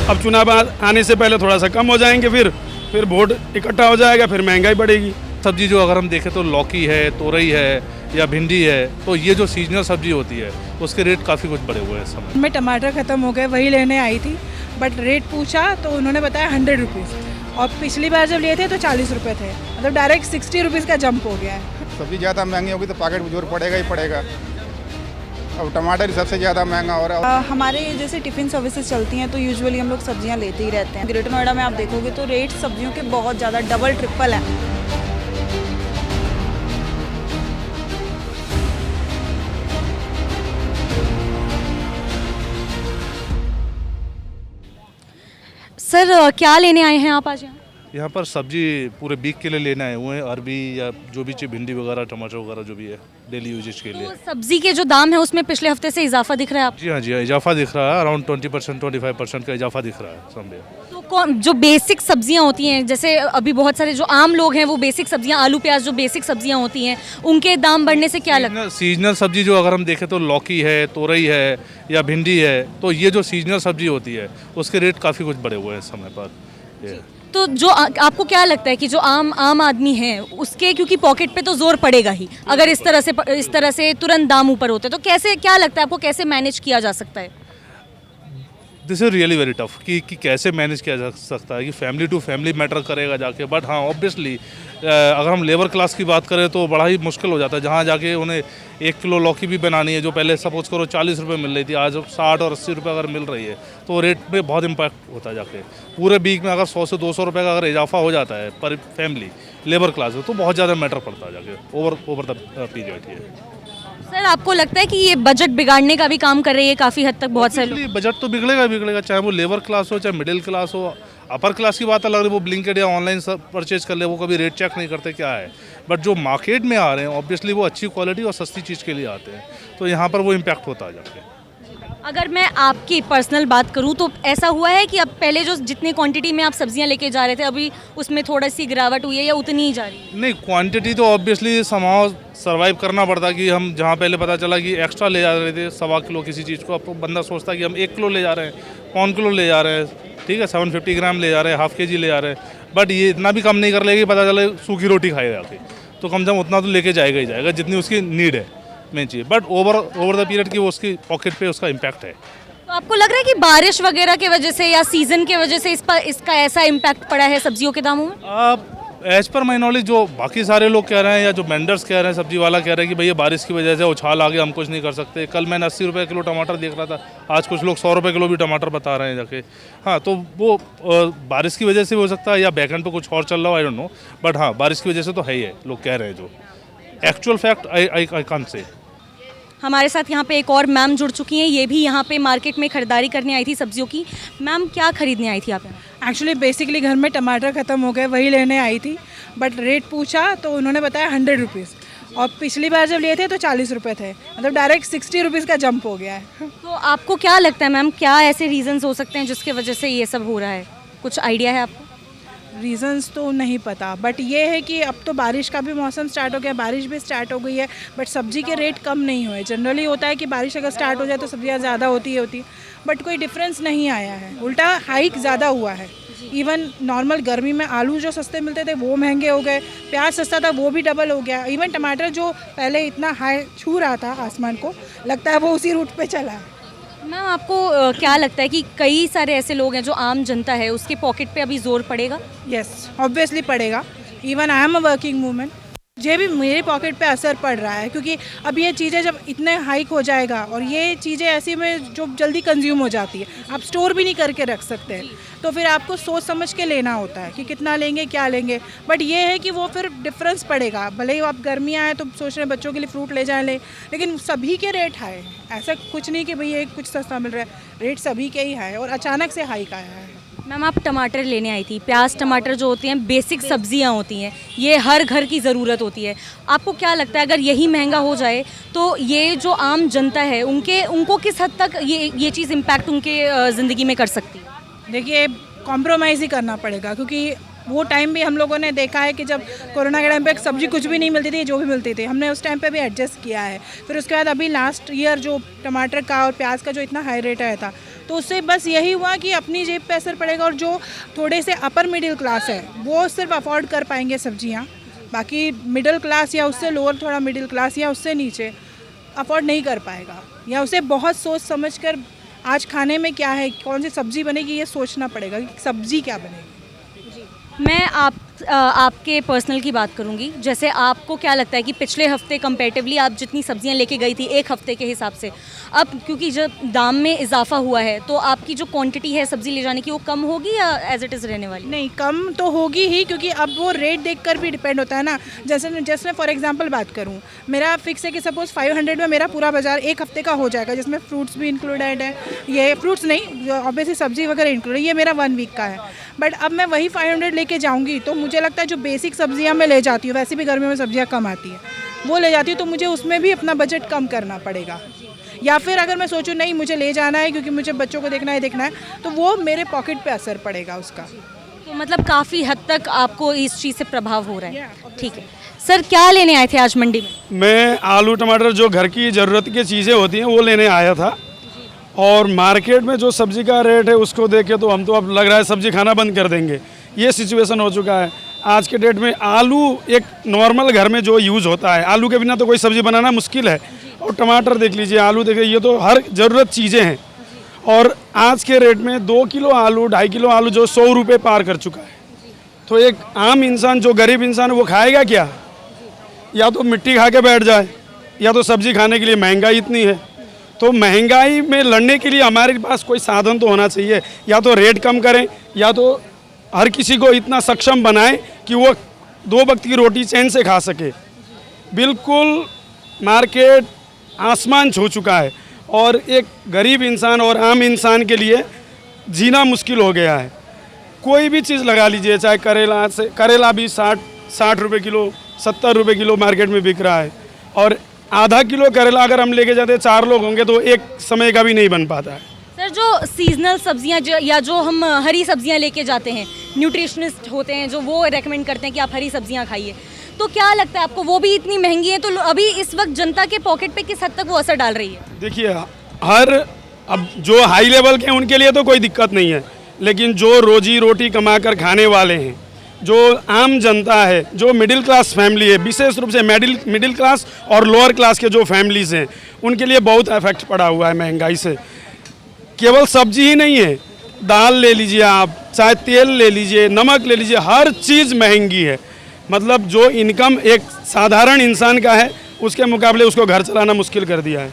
अब चुनाव आने से पहले थोड़ा सा कम हो जाएंगे, फिर वोट इकट्ठा हो जाएगा, फिर महंगाई बढ़ेगी। सब्जी जो अगर हम देखें तो लौकी है, तोरई है या भिंडी है, तो ये जो सीजनल सब्जी होती है उसके रेट काफ़ी कुछ बढ़े हुए हैं इस समय। में टमाटर ख़त्म हो गए, वही लेने आई थी, बट रेट पूछा तो उन्होंने बताया 100 रुपीज़, और पिछली बार जब लिए थे तो 40 रुपये थे, मतलब डायरेक्ट 60 रुपीज़ का जंप हो गया है। सब्जी ज़्यादा महंगी होगी तो पॉकेट में जोर पड़ेगा ही पड़ेगा। अब टमाटर ही सबसे ज़्यादा महंगा हो रहा है। हमारे जैसे टिफ़िन सर्विसेज चलती हैं तो यूजुअली हम लोग सब्जियां लेते ही रहते हैं। ग्रेटर नोएडा में आप देखोगे तो रेट सब्जियों के बहुत ज़्यादा डबल ट्रिपल हैं। सर क्या लेने आए हैं आप आज यहाँ पर सब्जी पूरे वीक के लिए लेने आए हुए हैं, अरबी या जो भी चीज़, भिंडी वगैरह, टमाटर वगैरह जो भी है डेली यूजेज के लिए। तो सब्जी के जो दाम है उसमें पिछले हफ्ते से इजाफा दिख रहा है आपको? जी हाँ, जी हाँ, इजाफा दिख रहा है। अराउंड 20% 25% का इजाफा दिख रहा है समझे। तो कौन जो बेसिक सब्जियां होती हैं, जैसे अभी बहुत सारे जो आम लोग हैं वो बेसिक सब्जियां, आलू प्याज जो बेसिक सब्जियां होती हैं, उनके दाम बढ़ने से क्या लगता है? सीजनल सब्जी जो अगर हम देखें तो लौकी है, तोरई है या भिंडी है, तो ये जो सीजनल सब्जी होती है उसके रेट काफ़ी कुछ बढ़े हुए हैं इस समय पर। तो जो आपको क्या लगता है कि जो आम आदमी है उसके, क्योंकि पॉकेट पे तो जोर पड़ेगा ही अगर इस तरह से तुरंत दाम ऊपर होते, तो कैसे, क्या लगता है आपको, कैसे मैनेज किया जा सकता है? This is really very tough कि कैसे मैनेज किया जा सकता है, कि फैमिली टू फैमिली मैटर करेगा जाके। बट हाँ, ऑब्वियसली अगर हम लेबर क्लास की बात करें तो बड़ा ही मुश्किल हो जाता है, जहाँ जाके उन्हें 1 किलो लौकी भी बनानी है जो पहले सपोज करो 40 रुपये मिल रही थी, आज 60 और 80 रुपये अगर मिल रही है, तो रेट पे बहुत इम्पैक्ट होता है जाके। पूरे वीक में अगर 100 से 200 रुपये का अगर इजाफा हो जाता है पर फैमिली लेबर क्लास में, तो बहुत ज़्यादा मैटर पड़ता है जाके ओवर द पीरियड। ये सर आपको लगता है कि ये बजट बिगाड़ने का भी काम कर रही है काफ़ी हद तक बहुत सारे लोग? बजट तो बिगड़ेगा, चाहे वो लेबर क्लास हो, चाहे मिडिल क्लास हो। अपर क्लास की बात अलग है, वो ब्लिंकेट या ऑनलाइन सब परचेज कर ले, वो कभी रेट चेक नहीं करते क्या है। बट जो मार्केट में आ रहे हैं ऑब्वियसली वो अच्छी क्वालिटी और सस्ती चीज़ के लिए आते हैं, तो यहाँ पर वो इम्पैक्ट होता है जाके। अगर मैं आपकी पर्सनल बात करूं तो ऐसा हुआ है कि अब पहले जो जितनी क्वांटिटी में आप सब्जियां लेके जा रहे थे, अभी उसमें थोड़ा सी गिरावट हुई है या उतनी ही जा रही है? नहीं, क्वांटिटी तो ऑब्वियसली समाव सर्वाइव करना पड़ता, कि हम जहाँ पहले पता चला कि एक्स्ट्रा ले जा रहे थे 1.25 किलो किसी चीज़ को, अब तो बंदा सोचता है कि हम 1 किलो ले जा रहे हैं, 1 किलो ले जा रहे हैं, ठीक है, 750 ग्राम ले जा रहे हैं, हाफ के जी ले जा रहे हैं। बट ये इतना भी कम नहीं कर लेगी, पता चला सूखी रोटी खाए जाके, तो कम से कम उतना तो लेके जाएगा ही जाएगा जितनी उसकी नीड है, main cheese. But over the period की वो उसकी पॉकेट पे उसका इम्पैक्ट है। तो आपको लग रहा है कि बारिश वगैरह की वजह से या सीजन की वजह से इसका ऐसा इम्पैक्ट पड़ा है सब्जियों के दामों में? एज पर माई नॉलेज जो बाकी सारे लोग कह रहे हैं या जो वेंडर्स कह रहे हैं, सब्जी वाला कह रहे हैं कि भैया बारिश की वजह से उछाल आ गया, हम कुछ नहीं कर सकते। कल मैंने 80 रुपये किलो टमाटर देख रहा था, आज कुछ लोग 100 रुपये किलो भी टमाटर बता रहे हैं जाके। हाँ, तो वो बारिश की वजह से भी हो सकता है या बैकएंड पे कुछ और चल रहा हो, आई डोंट नो। बट हाँ, बारिश की वजह से तो है ही है, लोग कह रहे हैं। जो actual fact I can't say. हमारे साथ यहाँ पे एक और मैम जुड़ चुकी हैं, ये भी यहाँ पे मार्केट में खरीदारी करने आई थी सब्जियों की। मैम क्या खरीदने आई थी आप यहाँ? एक्चुअली बेसिकली घर में टमाटर ख़त्म हो गए, वही लेने आई थी, बट रेट पूछा तो उन्होंने बताया 100 रुपीज़, और पिछली बार जब लिए थे तो 40 रुपये थे, मतलब डायरेक्ट 60 रुपीज़ का जंप हो गया है। तो आपको क्या लगता है मैम, क्या ऐसे रीजंस हो सकते हैं जिसके वजह से ये सब हो रहा है? कुछ आइडिया है आपको? रीज़न्स तो नहीं पता, बट ये है कि अब तो बारिश का भी मौसम स्टार्ट हो गया, बारिश भी स्टार्ट हो गई है, बट सब्जी के रेट कम नहीं हुए। जनरली होता है कि बारिश अगर स्टार्ट हो जाए तो सब्जियां ज़्यादा होती है, बट कोई डिफरेंस नहीं आया है, उल्टा हाइक ज़्यादा हुआ है। इवन नॉर्मल गर्मी में आलू जो सस्ते मिलते थे वो महंगे हो गए, प्याज सस्ता था वो भी डबल हो गया, इवन टमाटर जो पहले इतना हाई छू रहा था आसमान को, लगता है वो उसी रूट पे चला है। मैम आपको क्या लगता है कि कई सारे ऐसे लोग हैं जो आम जनता है उसके पॉकेट पे अभी जोर पड़ेगा? यस, ऑब्वियसली पड़ेगा। Even I am a working women, मुझे भी मेरे पॉकेट पे असर पड़ रहा है, क्योंकि अब ये चीज़ें जब इतने हाइक हो जाएगा, और ये चीज़ें ऐसी में जो जल्दी कंज्यूम हो जाती है, आप स्टोर भी नहीं करके रख सकते हैं, तो फिर आपको सोच समझ के लेना होता है कि कितना लेंगे, क्या लेंगे। बट ये है कि वो फिर डिफरेंस पड़ेगा, भले ही आप गर्मियाँ आए तो सोच रहे हैं बच्चों के लिए फ्रूट ले जाए, लेकिन सभी के रेट हाई हैं। ऐसा कुछ नहीं कि भैया कुछ सस्ता मिल रहा है, रेट सभी के ही हाई और अचानक से हाइक आया है। मैम आप टमाटर लेने आई थी, प्याज टमाटर जो होती हैं बेसिक सब्जियां होती हैं, ये हर घर की ज़रूरत होती है। आपको क्या लगता है अगर यही महंगा हो जाए तो ये जो आम जनता है उनको किस हद तक ये चीज़ इम्पैक्ट उनके ज़िंदगी में कर सकती है? देखिए, कॉम्प्रोमाइज़ ही करना पड़ेगा, क्योंकि वो टाइम भी हम लोगों ने देखा है कि जब कोरोना के टाइम पे सब्जी कुछ भी नहीं मिलती थी, जो भी मिलती थी हमने उस टाइम पे भी एडजस्ट किया है। फिर उसके बाद अभी लास्ट ईयर जो टमाटर का और प्याज का जो इतना हाई रेट आया था, तो उससे बस यही हुआ कि अपनी जेब पे असर पड़ेगा, और जो थोड़े से अपर मिडिल क्लास है वो सिर्फ अफोर्ड कर पाएंगे सब्जियां, बाकी मिडिल क्लास या उससे लोअर थोड़ा मिडिल क्लास या उससे नीचे अफोर्ड नहीं कर पाएगा, या उसे बहुत सोच समझ कर आज खाने में क्या है, कौन सी सब्जी बनेगी, ये सोचना पड़ेगा कि सब्जी क्या बनेगी। मैं आपके पर्सनल की बात करूंगी। जैसे आपको क्या लगता है कि पिछले हफ्ते कंपैरेटिवली आप जितनी सब्जियां लेके गई थी एक हफ्ते के हिसाब से, अब क्योंकि जब दाम में इजाफा हुआ है तो आपकी जो क्वांटिटी है सब्जी ले जाने की वो कम होगी या एज इट इज़ रहने वाली? नहीं, कम तो होगी ही, क्योंकि अब वो रेट देखकर भी डिपेंड होता है ना। जैसे मैं फॉर एग्जांपल बात करूं, मेरा फिक्स है कि सपोज 500 में मेरा पूरा बाजार एक हफ्ते का हो जाएगा, जिसमें फ्रूट्स भी इंक्लूडेड है, ये फ्रूट्स नहीं ऑब्वियसली सब्जी वगैरह इंक्लूड है, ये मेरा 1 वीक का है। बट अब मैं वही 500 लेके जाऊँगी तो मुझे लगता है जो बेसिक सब्जियाँ मैं ले जाती हूँ, वैसे भी गर्मियों में सब्जियाँ कम आती हैं, वो ले जाती हूँ, तो मुझे उसमें भी अपना बजट कम करना पड़ेगा। या फिर अगर मैं सोचूं नहीं मुझे ले जाना है क्योंकि मुझे बच्चों को देखना है, तो वो मेरे पॉकेट पे असर पड़ेगा उसका। तो मतलब काफ़ी हद तक आपको इस चीज़ से प्रभाव हो रहा है। ठीक है सर, क्या लेने आए थे आज मंडी में? मैं आलू टमाटर जो घर की ज़रूरत की चीज़ें होती हैं वो लेने आया था, और मार्केट में जो सब्ज़ी का रेट है उसको देख के तो हम तो अब लग रहा है सब्ज़ी खाना बंद कर देंगे, ये सिचुएशन हो चुका है आज के डेट में। आलू एक नॉर्मल घर में जो यूज़ होता है, आलू के बिना तो कोई सब्ज़ी बनाना मुश्किल है, और टमाटर देख लीजिए, आलू देखिए, ये तो हर ज़रूरत चीज़ें हैं। और आज के रेट में 2 किलो आलू 2.5 किलो आलू जो 100 रुपये पार कर चुका है, तो एक आम इंसान जो गरीब इंसान वो खाएगा क्या? या तो मिट्टी खा के बैठ जाए, या तो सब्ज़ी खाने के लिए महंगाई इतनी है। तो महंगाई में लड़ने के लिए हमारे पास कोई साधन तो होना चाहिए, या तो रेट कम करें, या तो हर किसी को इतना सक्षम बनाएं कि वो 2 वक्त की रोटी चैन से खा सके। बिल्कुल मार्केट आसमान छू चुका है, और एक गरीब इंसान और आम इंसान के लिए जीना मुश्किल हो गया है। कोई भी चीज़ लगा लीजिए, चाहे करेला भी 60 रुपये किलो 70 रुपये किलो मार्केट में बिक रहा है, और आधा किलो करेला अगर हम लेके जाते 4 लोग होंगे तो एक समय का भी नहीं बन पाता है। सर, जो सीजनल सब्जियां या जो हम हरी सब्जियां लेके जाते हैं, न्यूट्रिशनिस्ट होते हैं जो वो रेकमेंड करते हैं कि आप हरी सब्जियां खाइए, तो क्या लगता है आपको वो भी इतनी महंगी है, तो अभी इस वक्त जनता के पॉकेट पे किस हद तक वो असर डाल रही है? देखिए, अब जो हाई लेवल के हैं उनके लिए तो कोई दिक्कत नहीं है, लेकिन जो रोजी रोटी कमा कर खाने वाले हैं, जो आम जनता है, जो मिडिल क्लास फैमिली है, विशेष रूप से मिडिल क्लास और लोअर क्लास के जो फैमिलीज़ हैं, उनके लिए बहुत इफेक्ट पड़ा हुआ है महंगाई से। केवल सब्जी ही नहीं है, दाल ले लीजिए आप, चाहे तेल ले लीजिए, नमक ले लीजिए, हर चीज़ महंगी है। मतलब जो इनकम एक साधारण इंसान का है उसके मुकाबले उसको घर चलाना मुश्किल कर दिया है।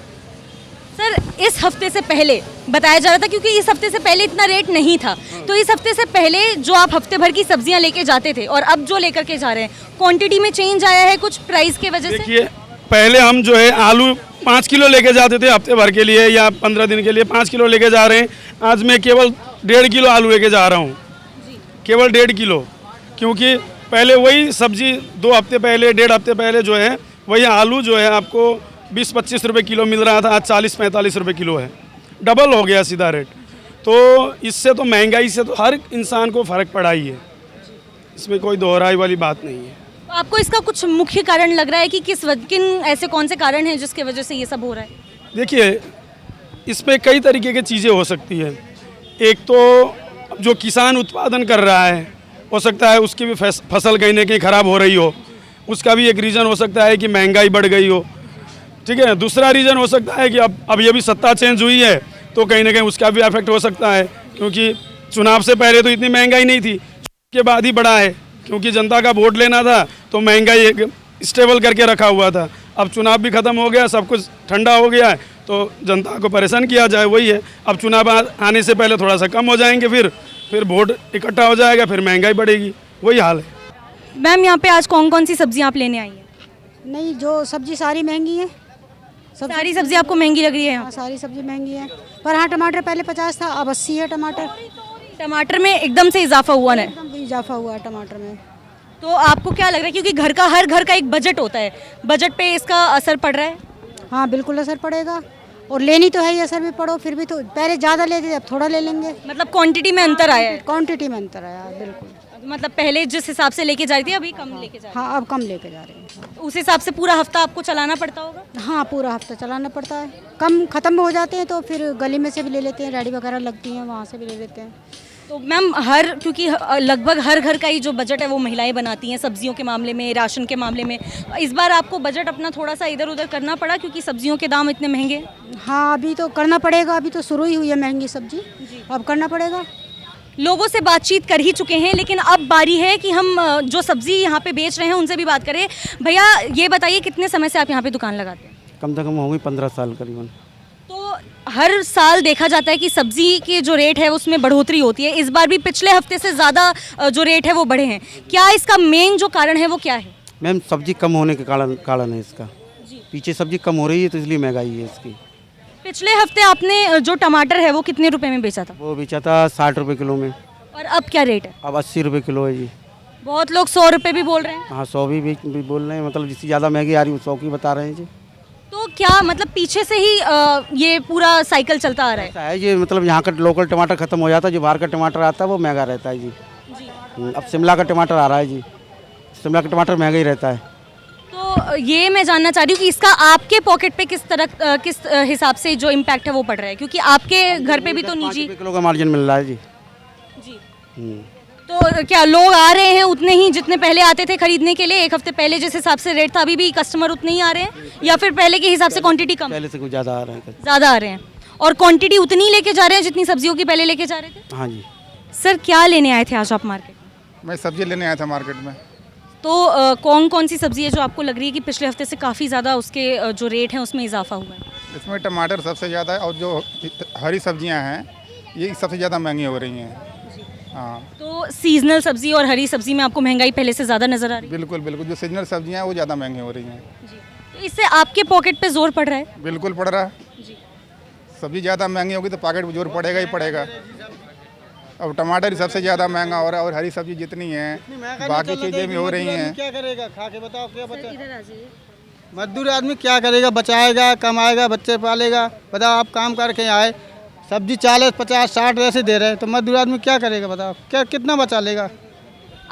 सर, इस हफ्ते से पहले बताया जा रहा था, क्योंकि इस हफ्ते से पहले इतना रेट नहीं था, तो इस हफ्ते से पहले जो आप हफ्ते भर की सब्जियां लेके जाते थे और अब जो लेकर के जा रहे हैं, क्वांटिटी में चेंज आया है कुछ प्राइस के वजह से? देखिए, पहले हम जो है आलू 5 किलो लेके जाते थे हफ्ते भर के लिए या 15 दिन के लिए, 5 किलो लेके जा रहे हैं। आज मैं केवल 1.5 किलो आलू लेके जा रहा हूँ, केवल 1.5 किलो, क्योंकि पहले वही सब्जी 2 हफ्ते पहले 1.5 हफ्ते पहले जो है वही आलू जो है आपको 20-25 रुपये किलो मिल रहा था, आज 40-45 रुपये किलो है, डबल हो गया सीधा रेट। तो इससे तो महंगाई से तो हर इंसान को फ़र्क पड़ा ही है, इसमें कोई दोहराई वाली बात नहीं है। तो आपको इसका कुछ मुख्य कारण लग रहा है कि किन ऐसे कौन से कारण हैं जिसके वजह से ये सब हो रहा है? देखिए, इसमें कई तरीके की चीज़ें हो सकती है। एक तो जो किसान उत्पादन कर रहा है, हो सकता है उसकी भी फसल कहीं ना कहीं ख़राब हो रही हो, उसका भी एक रीज़न हो सकता है कि महंगाई बढ़ गई हो। ठीक है, दूसरा रीज़न हो सकता है कि अब ये भी सत्ता चेंज हुई है तो कहीं ना कहीं उसका भी इफेक्ट हो सकता है, क्योंकि चुनाव से पहले तो इतनी महंगाई नहीं थी, के बाद ही बढ़ा है, क्योंकि जनता का वोट लेना था तो महंगाई स्टेबल करके रखा हुआ था। अब चुनाव भी ख़त्म हो गया, सब कुछ ठंडा हो गया है, तो जनता को परेशान किया जाए वही है। अब चुनाव आने से पहले थोड़ा सा कम हो जाएंगे, फिर वोट इकट्ठा हो जाएगा, फिर महंगाई बढ़ेगी, वही हाल है। मैम, यहाँ पे आज कौन कौन सी सब्जियाँ आप लेने आई हैं? नहीं, जो सब्जी सारी महंगी है, सारी सब्जी आपको महंगी लग रही है? हाँ, सारी सब्जी महंगी है। पर हाँ, टमाटर पहले 50 था, अब 80 है टमाटर। टमाटर में एकदम से इजाफा हुआ ना? एकदम इजाफा हुआ है टमाटर में। तो आपको क्या लग रहा है, क्योंकि हर घर का एक बजट होता है, बजट पे इसका असर पड़ रहा है? हाँ, बिल्कुल असर पड़ेगा, और लेनी तो है ही, असर भी पड़ो, फिर भी तो पहले ज़्यादा लेते थे, अब थोड़ा ले लेंगे। मतलब क्वांटिटी में अंतर आया है? क्वांटिटी में अंतर आया, बिल्कुल। मतलब पहले जिस हिसाब से लेके जा रही थी अभी कम लेके जा रही हाँ अब कम लेके जा रहे हैं। है। उस हिसाब से पूरा हफ्ता आपको चलाना पड़ता होगा। हाँ पूरा हफ्ता चलाना पड़ता है, कम ख़त्म हो जाते हैं तो फिर गली में से भी ले लेते हैं, रेडी वगैरह लगती हैं वहाँ से भी ले लेते हैं। तो मैम क्योंकि लगभग हर घर का ही जो बजट है वो महिलाएं बनाती हैं, सब्जियों के मामले में, राशन के मामले में। इस बार आपको बजट अपना थोड़ा सा इधर उधर करना पड़ा क्योंकि सब्जियों के दाम इतने महंगे हैं। हाँ अभी तो करना पड़ेगा, अभी तो शुरू ही हुई है महंगी सब्जी, अब करना पड़ेगा। लोगों से बातचीत कर ही चुके हैं, लेकिन अब बारी है कि हम जो सब्जी यहाँ पे बेच रहे हैं उनसे भी बात करें। भैया ये बताइए कितने समय से आप यहाँ पे दुकान लगाते हैं? कम से कम हो गई 15 साल करीबन। तो हर साल देखा जाता है कि सब्जी के जो रेट है उसमें बढ़ोतरी होती है। इस बार भी पिछले हफ्ते से ज़्यादा जो रेट है वो बढ़े हैं। क्या इसका मेन जो कारण है वो क्या है? मैम सब्जी कम होने के कारण है इसका। पीछे सब्जी कम हो रही है तो इसलिए महंगाई है इसकी। पिछले हफ्ते आपने जो टमाटर है वो कितने रुपए में बेचा था? वो बेचा था 60 रुपये किलो में। और अब क्या रेट है? अब 80 रुपये किलो है जी। बहुत लोग 100 रुपये भी बोल रहे हैं। हाँ 100 भी बोल रहे हैं, मतलब जिससे ज़्यादा महंगी आ रही है 100 की बता रहे हैं जी। तो क्या मतलब पीछे से ही ये पूरा साइकिल चलता आ रहा है? ऐसा है जी, मतलब यहाँ का लोकल टमाटर खत्म हो जाता है, जो बाहर का टमाटर आता है वो महंगा रहता है जी। अब शिमला का टमाटर आ रहा है जी, शिमला का टमाटर महंगा ही रहता है। तो ये मैं जानना चाह रही हूँ कि इसका आपके पॉकेट पे किस हिसाब से जो इम्पैक्ट है वो पड़ रहा है, क्योंकि आपके घर पे भी तो निजी किलो का मार्जिन मिल रहा है जी। जी। तो क्या लोग आ रहे हैं उतने ही जितने पहले आते थे खरीदने के लिए? एक हफ्ते पहले जिस हिसाब से रेट था अभी भी कस्टमर उतने ही आ रहे हैं, या फिर पहले के हिसाब से क्वांटिटी कम? पहले से कुछ ज़्यादा आ रहे हैं। ज़्यादा आ रहे हैं। और क्वांटिटी उतनी लेके जा रहे हैं जितनी सब्जियों की पहले लेके जा रहे थे? हाँ जी। सर क्या लेने आए थे आज आप मार्केट में? मैं सब्जी लेने आया था मार्केट में। तो कौन कौन सी सब्जी है जो आपको लग रही है कि पिछले हफ्ते से काफ़ी ज़्यादा उसके जो रेट हैं उसमें इजाफा हुआ है? इसमें टमाटर सबसे ज़्यादा है और जो हरी सब्जियां हैं ये सबसे ज़्यादा महंगी हो रही हैं। हाँ तो सीजनल सब्जी और हरी सब्जी में आपको महंगाई पहले से ज़्यादा नज़र आ रही है? बिल्कुल बिल्कुल, जो सीजनल सब्जियां हैं वो ज़्यादा महंगी हो रही हैं। तो इससे आपके पॉकेट पे जोर पड़ रहा है? बिल्कुल पड़ रहा है। सब्जी ज़्यादा महंगी होगी तो पॉकेट पर जोर पड़ेगा ही पड़ेगा। अब टमाटर ही सबसे ज़्यादा महंगा हो रहा है और हरी सब्जी जितनी है बाकी चीज़ें भी हो रही हैं। क्या करेगा खा के बताओ, क्या बचा? मजदूर आदमी क्या करेगा? बचाएगा, कमाएगा, बच्चे पालेगा? बताओ आप काम करके आए, सब्जी 40, 50, 60 ऐसे दे रहे हैं तो मजदूर आदमी क्या करेगा? बताओ क्या कितना बचा लेगा?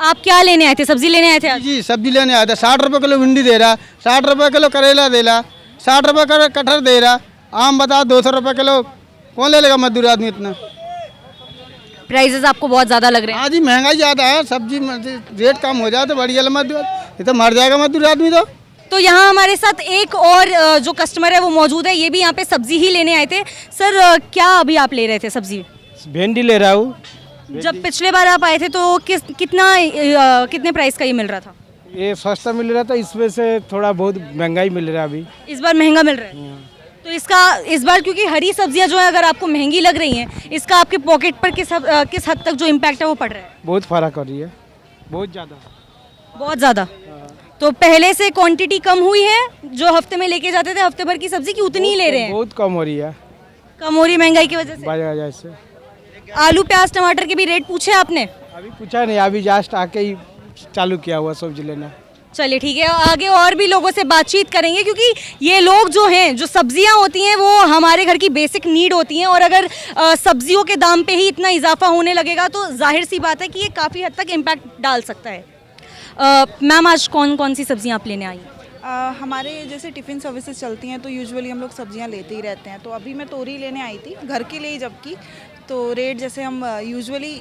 आप क्या लेने आए थे? सब्जी लेने आए थे आज? जी सब्जी लेने आए थे। 60 रुपये किलो भिंडी दे रहा, 60 रुपये किलो करेला दे रहा, 60 रुपये किलो कटहल दे रहा। आम बताओ 200 रुपये किलो, कौन ले लेगा मजदूर आदमी इतना? प्राइसेस आपको बहुत ज़्यादा लग रहे हैं? हाँ जी महंगाई ज़्यादा है, सब्जी रेट कम हो जाए तो बढ़िया मजदूर, ये तो मर जाएगा मजदूर आदमी। तो यहाँ हमारे साथ एक और जो कस्टमर है वो मौजूद है, ये भी यहाँ पे सब्जी ही लेने आए थे। सर क्या अभी आप ले रहे थे सब्जी? भिंडी ले रहा हूँ। जब पिछले बार आप आए थे तो कितने प्राइस का ये मिल रहा था? ये सस्ता मिल रहा था, इसमें से थोड़ा बहुत महंगाई मिल रहा है अभी। इस बार महंगा मिल रहा है। तो इस बार क्योंकि हरी सब्जियां जो है अगर आपको महंगी लग रही हैं, इसका आपके पॉकेट पर किस हद तक जो इम्पैक्ट है वो पड़ रहा है? बहुत फर्क हो रही है, बहुत ज़्यादा। बहुत ज़्यादा। तो पहले से क्वांटिटी कम हुई है, जो हफ्ते में लेके जाते थे हफ्ते भर की सब्जी की उतनी ही ले रहे हैं? बहुत कम हो रही है, कम हो रही है महंगाई की वजह से। वजह से। आलू प्याज टमाटर के भी रेट पूछे आपने? अभी पूछा नहीं, अभी जस्ट आके ही चालू किया हुआ सब्जी लेना। चलिए ठीक है, आगे और भी लोगों से बातचीत करेंगे, क्योंकि ये लोग जो हैं, जो सब्जियां होती हैं वो हमारे घर की बेसिक नीड होती हैं, और अगर सब्जियों के दाम पे ही इतना इजाफा होने लगेगा तो जाहिर सी बात है कि ये काफ़ी हद तक इम्पैक्ट डाल सकता है। मैम आज कौन कौन सी सब्जियां आप लेने आई हैं? हमारे जैसे टिफ़िन सर्विसेज चलती हैं तो यूजुअली हम लोग सब्जियां लेते ही रहते हैं। तो अभी मैं तोरी लेने आई थी घर के लिए, जबकि तो रेट जैसे हम यूजुअली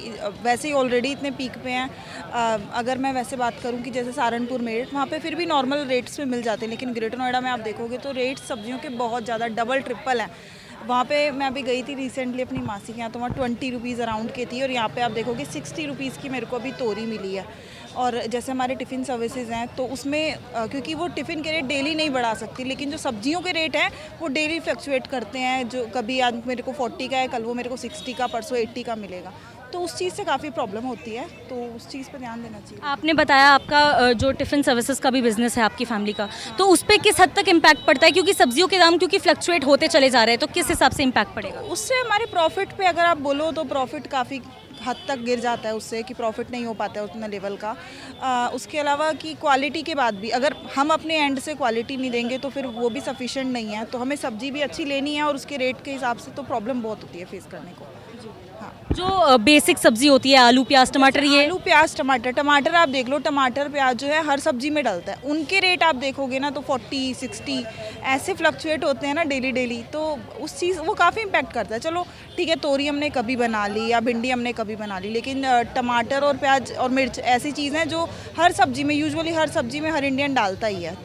वैसे ही ऑलरेडी इतने पीक पे हैं। अगर मैं वैसे बात करूं कि जैसे सहारनपुर मेरठ, वहाँ पे फिर भी नॉर्मल रेट्स में मिल जाते हैं, लेकिन ग्रेटर नोएडा में आप देखोगे तो रेट सब्जियों के बहुत ज़्यादा डबल ट्रिपल हैं। वहाँ पे मैं अभी गई थी रिसेंटली अपनी मासी के यहाँ, तो वहाँ 20 रुपीज़ अराउंड के थी, और यहाँ पे आप देखोगे 60 रुपीज़ की मेरे को अभी तोरी मिली है। और जैसे हमारे टिफ़िन सर्विसेज हैं तो उसमें क्योंकि वो टिफ़िन के रेट डेली नहीं बढ़ा सकती, लेकिन जो सब्जियों के रेट हैं वो डेली फ्लक्चुएट करते हैं। जो कभी आज मेरे को 40 का है, कल वो मेरे को 60 का, परसों 80 का मिलेगा, तो उस चीज़ से काफ़ी प्रॉब्लम होती है, तो उस चीज़ पर ध्यान देना चाहिए। आपने बताया आपका जो टिफ़िन सर्विसेज का भी बिजनेस है आपकी फैमिली का, तो उस पर किस हद तक इम्पैक्ट पड़ता है? क्योंकि सब्जियों के दाम क्योंकि फ्लक्चुएट होते चले जा रहे हैं, तो किस हिसाब से इम्पैक्ट पड़ेगा? उससे हमारे प्रॉफिट पे अगर आप बोलो तो प्रॉफिट काफ़ी हद तक गिर जाता है, उससे कि प्रॉफिट नहीं हो पाता है उतना लेवल का। उसके अलावा कि क्वालिटी के बाद भी अगर हम अपने एंड से क्वालिटी नहीं देंगे तो फिर वो भी सफिशिएंट नहीं है। तो हमें सब्जी भी अच्छी लेनी है और उसके रेट के हिसाब से तो प्रॉब्लम बहुत होती है फेस करने को। हाँ। जो बेसिक सब्जी होती है आलू प्याज टमाटर, ये आलू प्याज टमाटर, टमाटर आप देख लो, टमाटर प्याज जो है हर सब्जी में डलता है, उनके रेट आप देखोगे ना तो 40-60 ऐसे फ्लक्चुएट होते हैं ना डेली, तो उस चीज़ वो काफ़ी इम्पैक्ट करता है। चलो ठीक है, तोरी हमने कभी बना ली या भिंडी हमने कभी बना ली, लेकिन टमाटर और प्याज और मिर्च ऐसी चीज़ हैं जो हर सब्जी में, यूजुअली हर सब्जी में हर इंडियन डालता ही है,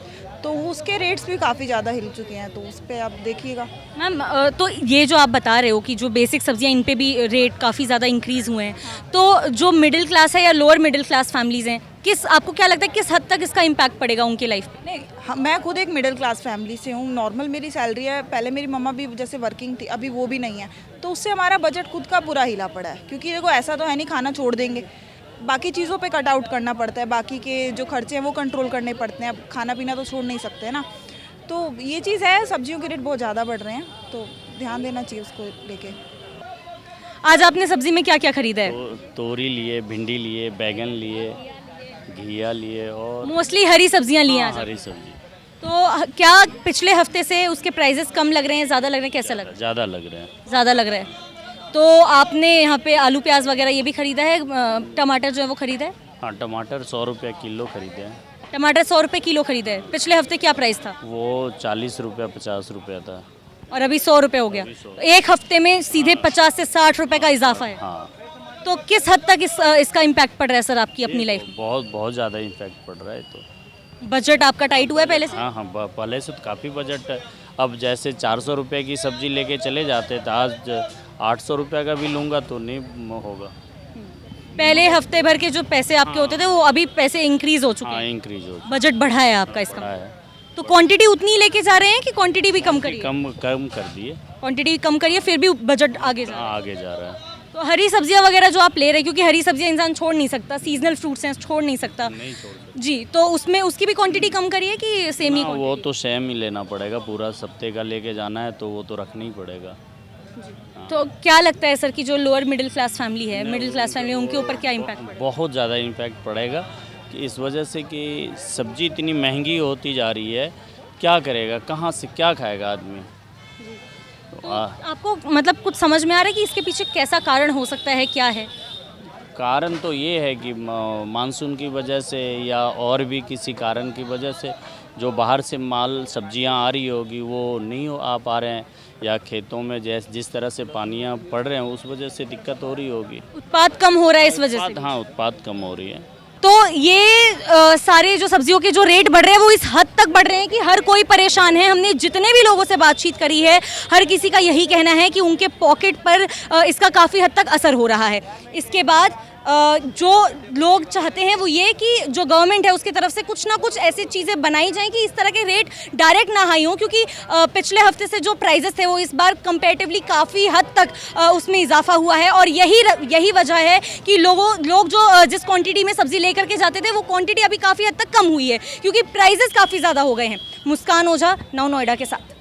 तो उसके रेट्स भी काफ़ी ज़्यादा हिल चुके हैं, तो उस पर आप देखिएगा। मैम तो ये जो आप बता रहे हो कि जो बेसिक सब्जियां इन पे भी रेट काफ़ी ज़्यादा इंक्रीज़ हुए हैं, तो जो मिडिल क्लास है या लोअर मिडिल क्लास फैमिलीज़ हैं, आपको क्या लगता है किस हद तक इसका इम्पैक्ट पड़ेगा उनकी लाइफ पे? नहीं, मैं खुद एक मिडिल क्लास फैमिली से हूँ, नॉर्मल मेरी सैलरी है, पहले मेरी मम्मा भी जैसे वर्किंग थी, अभी वो भी नहीं है, तो उससे हमारा बजट खुद का पूरा हिला पड़ा है, क्योंकि देखो ऐसा तो है नहीं खाना छोड़ देंगे, बाकी चीज़ों पे कट आउट करना पड़ता है, बाकी के जो खर्चे हैं वो कंट्रोल करने पड़ते हैं, अब खाना पीना तो छोड़ नहीं सकते हैं ना, तो ये चीज़ है, सब्जियों के रेट बहुत ज़्यादा बढ़ रहे हैं, तो ध्यान देना चाहिए उसको लेके। आज आपने सब्जी में क्या क्या खरीदा है? तोरी लिए, भिंडी लिए, बैगन लिए, घिया लिए और मोस्टली हरी सब्जियां ली हैं आज। हरी सब्जी। तो क्या पिछले हफ्ते से उसके प्राइसेस कम लग रहे हैं, ज़्यादा लग रहे हैं, कैसा लग रहा है? ज़्यादा लग रहे हैं। ज़्यादा लग रहा है। तो आपने यहाँ पे आलू प्याज वगैरह ये भी खरीदा है, टमाटर जो है वो खरीदा है? हाँ, टमाटर 100 रुपये किलो खरीदे हैं। टमाटर 100 रुपये किलो खरीदा है। पिछले हफ्ते क्या प्राइस था? वो 40 रुपये 50 रुपये था और अभी 100 रुपये हो गया। तो एक हफ्ते में सीधे 50 से 60 रुपये का इजाफा है। हाँ। तो किस हद तक इसका इम्पैक्ट पड़ रहा है सर आपकी अपनी लाइफ? बहुत ज़्यादा इम्पैक्ट पड़ रहा है। तो बजट आपका टाइट हुआ है पहले से? हाँ, पहले से तो काफ़ी बजट। अब जैसे 400 रुपये की सब्जी लेके चले जाते तो आज 800 रुपये का भी लूँगा तो नहीं होगा। पहले हफ्ते भर के जो पैसे आपके होते थे वो अभी पैसे इंक्रीज हो चुके हैं। हाँ, इंक्रीज हो बजट बढ़ा है आपका इसका? है। तो क्वांटिटी उतनी लेके जा रहे हैं कि क्वांटिटी भी कम करिए? कम कर दिए। क्वांटिटी कम करिए फिर भी बजट आगे जा रहा है। आगे जा रहा है। तो हरी सब्जियां वगैरह जो आप ले रहे हैं, क्योंकि हरी सब्जियां इंसान छोड़ नहीं सकता, सीजनल फ्रूट्स हैं छोड़ नहीं सकता। नहीं छोड़ सकते। जी, तो उसमें उसकी भी क्वांटिटी कम करिए कि सेम ही? वो तो सेम ही लेना पड़ेगा, पूरा सप्ते का लेके जाना है तो वो तो रखना ही पड़ेगा। तो क्या लगता है सर कि जो लोअर मिडिल क्लास फैमिली है, मिडिल क्लास फैमिली, उनके ऊपर क्या इम्पैक्ट पड़ेगा? बहुत ज़्यादा इम्पैक्ट पड़ेगा कि इस वजह से कि सब्जी इतनी महंगी होती जा रही है, क्या करेगा, कहाँ से क्या खाएगा आदमी? तो आपको मतलब कुछ समझ में आ रहा है कि इसके पीछे कैसा कारण हो सकता है, क्या है? कारण तो ये है कि मानसून की वजह से या और भी किसी कारण की वजह से जो बाहर से माल सब्जियां आ रही होगी वो नहीं आ पा रहे हैं, या खेतों में जिस तरह से पानियां पड़ रहे हैं उस वजह से दिक्कत हो रही होगी। उत्पाद कम हो रहा है इस वजह से? हाँ, उत्पाद कम हो रही है। तो ये सारे जो सब्जियों के जो रेट बढ़ रहे हैं वो इस हद तक बढ़ रहे हैं कि हर कोई परेशान है। हमने जितने भी लोगों से बातचीत करी है, हर किसी का यही कहना है कि उनके पॉकेट पर इसका काफ़ी हद तक असर हो रहा है। इसके बाद जो लोग चाहते हैं वो ये कि जो गवर्नमेंट है उसकी तरफ से कुछ ना कुछ ऐसी चीज़ें बनाई जाएं कि इस तरह के रेट डायरेक्ट ना हाई हों, क्योंकि पिछले हफ्ते से जो प्राइजेस थे वो इस बार कंपैरेटिवली काफ़ी हद तक उसमें इजाफा हुआ है। और यही वजह है कि लोग जो जिस क्वांटिटी में सब्जी लेकर के जाते थे वो क्वांटिटी अभी काफ़ी हद तक कम हुई है, क्योंकि प्राइजेस काफ़ी ज़्यादा हो गए हैं। मुस्कान ओझा, नौ नोएडा के साथ।